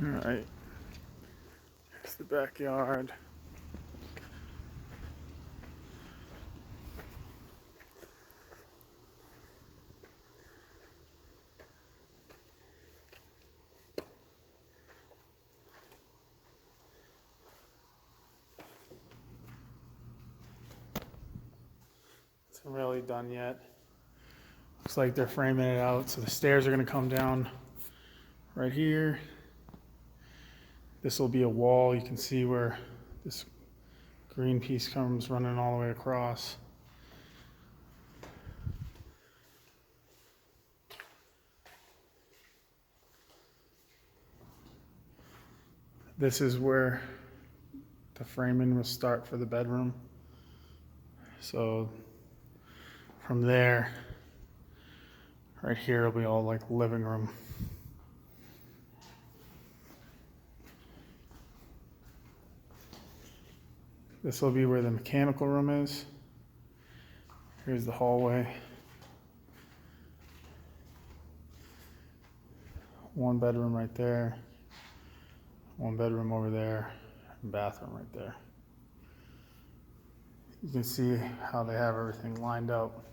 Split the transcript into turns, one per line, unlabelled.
All right, here's the backyard. It's not really done yet. Looks like they're framing it out, so the stairs are gonna come down right here. This will be a wall. You can see where this green piece comes running all the way across. This is where the framing will start for the bedroom. So from there, right here will be all like living room. This will be where the mechanical room is. Here's the hallway. One bedroom right there. One bedroom over there. And bathroom right there. You can see how they have everything lined up.